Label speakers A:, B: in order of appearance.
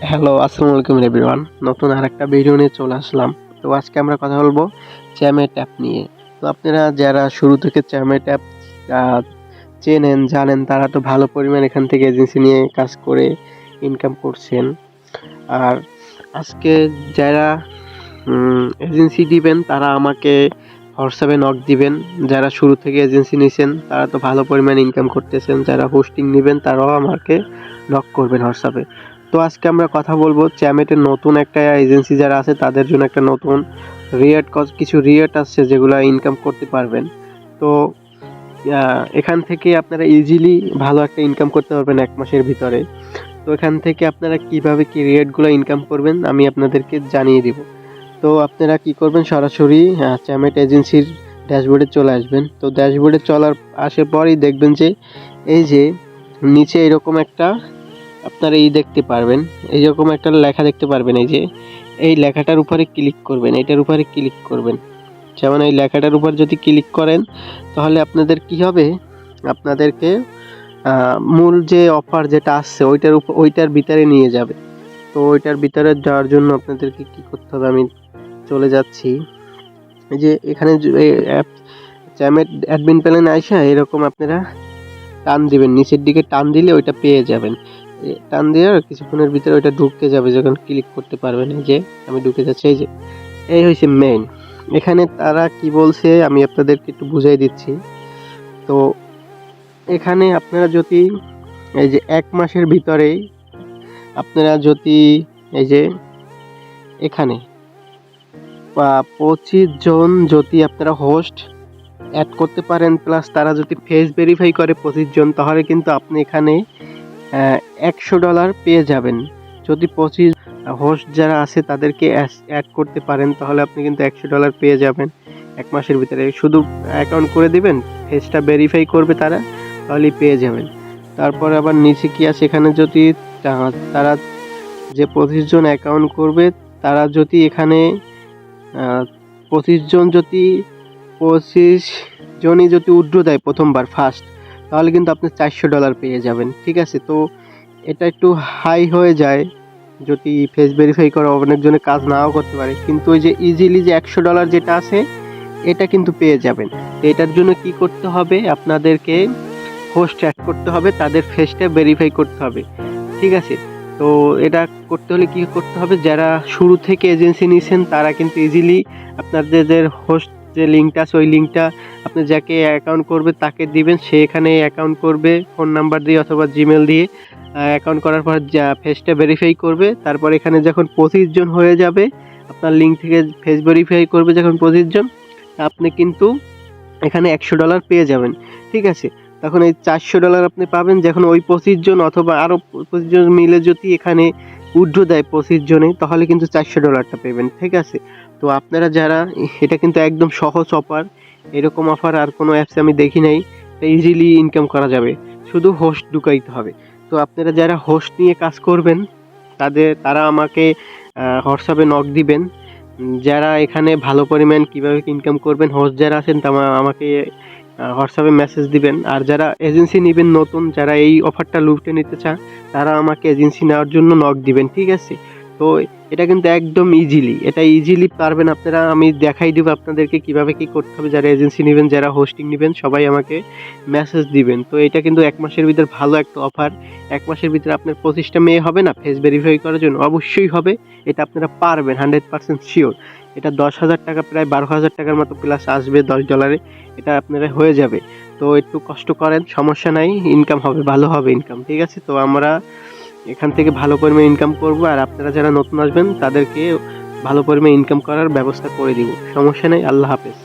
A: Hello, আসসালামু আলাইকুম everyone. নতুন আরেকটা ভিডিও নিয়ে চলে আসলাম। তো আজকে আমরা কথা বলবো চ্যামেট অ্যাপ নিয়ে। তো আপনারা যারা শুরু থেকে চ্যামেট অ্যাপ আ চেনেন, জানেন তারা তো ভালো পরিমাণ এখান থেকে এজেন্সি নিয়ে কাজ করে ইনকাম করছেন। আর আজকে যারা এজেন্সি দিবেন তারা আমাকে হোয়াটসঅ্যাপে নক দিবেন। যারা শুরু থেকে এজেন্সি নিছেন তারা তো ভালো পরিমাণে ইনকাম করতেছেন। যারা হোস্টিং নিবেন তারাও আমাকে নক করবেন হোয়াটসঅ্যাপে। তো আজকে আমরা কথা বলবো চ্যামেটের নতুন একটা এজেন্সি যারা আছে তাদের জন্য একটা নতুন কিছু রিওয়ার্ড আসছে যেগুলা ইনকাম করতে পারবেন। তো এখান থেকে আপনারা ইজিলি ভালো একটা ইনকাম করতে পারবেন ১ মাসের ভিতরে। তো এখান থেকে আপনারা কিভাবে কি রিওয়ার্ডগুলো ইনকাম করবেন আমি আপনাদেরকে জানিয়ে দিব। তো আপনারা কি করবেন, সরাসরি চ্যামেট এজেন্সির ড্যাশবোর্ডে চলে আসবেন। তো ড্যাশবোর্ডে আসার পরেই দেখবেন যে এই যে নিচে এরকম একটা আপনারা দেখতে পারবেন, এইরকম একটা লেখা দেখতে পারবেন। এই লেখাটার উপরে ক্লিক করবেন, এটার উপরে ক্লিক করবেন। যেমন এই লেখাটার উপর যদি ক্লিক করেন তাহলে আপনাদের কি হবে, আপনাদেরকে মূল যে অফার যেটা আসছে ওইটার ভিতরে নিয়ে যাবে। তো ওইটার ভিতরে যাওয়ার জন্য আপনাদেরকে কি করতে হবে, আমি চলে যাচ্ছি। এই যে এখানে অ্যাপ চ্যামেট অ্যাডমিন প্যানেলে আইসা এরকম আপনারা টান দিবেন, নিচের দিকে টান দিলে ওইটা পেয়ে যাবেন। টান দিয়ে কিছুক্ষণের ভিতরে ওইটা ঢুকে যাবে, যখন ক্লিক করতে পারবেন। এই যে আমি ঢুকে যাচ্ছি। এই হচ্ছে মেইন। এখানে তারা কি বলছে আমি আপনাদেরকে একটু বুঝাই দিচ্ছি। তো এখানে আপনারা যদি এই যে ১ মাসের ভিতরেই আপনারা যদি এই যে এখানে ২৫ জন যদি আপনারা হোস্ট অ্যাড করতে পারেন, প্লাস তারা যদি ফেস ভেরিফাই করে ২৫ জন, তাহলে কিন্তু আপনি এখানে $১০০ পেয়ে যাবেন। যদি ২৫ হোস্ট যারা আছে তাদেরকে অ্যাড করতে পারেন তাহলে আপনি কিন্তু $১০০ পেয়ে যাবেন ১ মাসের ভিতরে। শুধু অ্যাকাউন্ট করে দিবেন, ফেসটা ভেরিফাই করবে তারা, তাহলেই পেয়ে যাবেন। তারপর আবার নিচে কি আছে, এখানে যদি তারা যে ২৫ জন অ্যাকাউন্ট করবে তারা যদি এখানে ২৫ জন যদি ২৫ জনই যদি উইথড্র দেয় প্রথমবার ফার্স্ট, তাহলে কিন্তু আপনি $৪০০ পেয়ে যাবেন। ঠিক আছে? তো এটা একটু হাই হয়ে যায় যদি ফেস ভেরিফাই করা অনেকজনের কাজ নাও করতে পারে, কিন্তু ওই যে ইজিলি যে $১০০ যেটা আছে এটা কিন্তু পেয়ে যাবেন। তো এটার জন্য কি করতে হবে, আপনাদেরকে হোস্ট অ্যাড করতে হবে, তাদের ফেসটা ভেরিফাই করতে হবে। ঠিক আছে? তো এটা করতে হলে কি করতে হবে, যারা শুরু থেকে এজেন্সি নিয়েছেন তারা কিন্তু ইজিলি আপনাদের হোস্ট যে লিঙ্কটা আছে ওই লিঙ্কটা আপনি যাকে অ্যাকাউন্ট করবে তাকে দিবেন, সে এখানে অ্যাকাউন্ট করবে ফোন নাম্বার দিয়ে অথবা জিমেল দিয়ে। অ্যাকাউন্ট করার পর ফেসটা ভেরিফাই করবে। তারপর এখানে যখন ২৫ জন হয়ে যাবে, আপনার লিঙ্ক থেকে ফেস ভেরিফাই করবে যখন ২৫ জন, আপনি কিন্তু এখানে $১০০ পেয়ে যাবেন। ঠিক আছে? তখন এই $৪০০ আপনি পাবেন যখন ওই ২৫ জন অথবা আরও ২৫ জন মিলে যদি এখানে উইথড্র দেয় ২৫ জনে, তাহলে কিন্তু $৪০০ পাবেন। ঠিক আছে? তো আপনারা যারা, এটা কিন্তু একদম সহজ অফার। এরকম অফার আর কোনো অ্যাপসে আমি দেখি নাই। ইজিলি ইনকাম করা যাবে, শুধু হোস্ট ঢুকাইতে হবে। তো আপনারা যারা হোস্ট নিয়ে কাজ করবেন তারা আমাকে হোয়াটসঅ্যাপে নক দিবেন। যারা এখানে ভালো পরিমাণ কিভাবে ইনকাম করবেন, হোস্ট যারা আছেন আমাকে হোয়াটসঅ্যাপে মেসেজ দিবেন। আর যারা এজেন্সি নিবেন নতুন, যারা এই অফারটা লুফটে নিতে চান, তারা আমাকে এজেন্সি নেওয়ার জন্য নক দিবেন। ঠিক আছে? তো এটা কিন্তু একদম এটা ইজিলি পারবেন আপনারা। আমি দেখাই দিব আপনাদেরকে কিভাবে কি করতে হবে। যারা এজেন্সি নেবেন, যারা হোস্টিং নেবেন, সবাই আমাকে মেসেজ দিবেন। তো এটা কিন্তু ১ মাসের ভিতর ভালো একটা অফার। ১ মাসের ভিতরে আপনার ২৫টা মেয়ে হবে না ফেস ভেরিফাই করার জন্য? অবশ্যই হবে। এটা আপনারা পারবেন 100% শিওর। এটা $১০,০০০, প্রায় $১২,০০০ মতো প্লাস আসবে $১০। এটা আপনারা হয়ে যাবে। তো একটু কষ্ট করেন, সমস্যা নাই, ইনকাম হবে, ভালো হবে ইনকাম। ঠিক আছে? তো আমরা এখান থেকে ভালো পরিমাণে ইনকাম করব, আর আপনারা যারা নতুন আসবেন তাদেরকে ভালো পরিমাণে ইনকাম করার ব্যবস্থা করে দিব। সমস্যা নেই। আল্লাহ হাফেজ।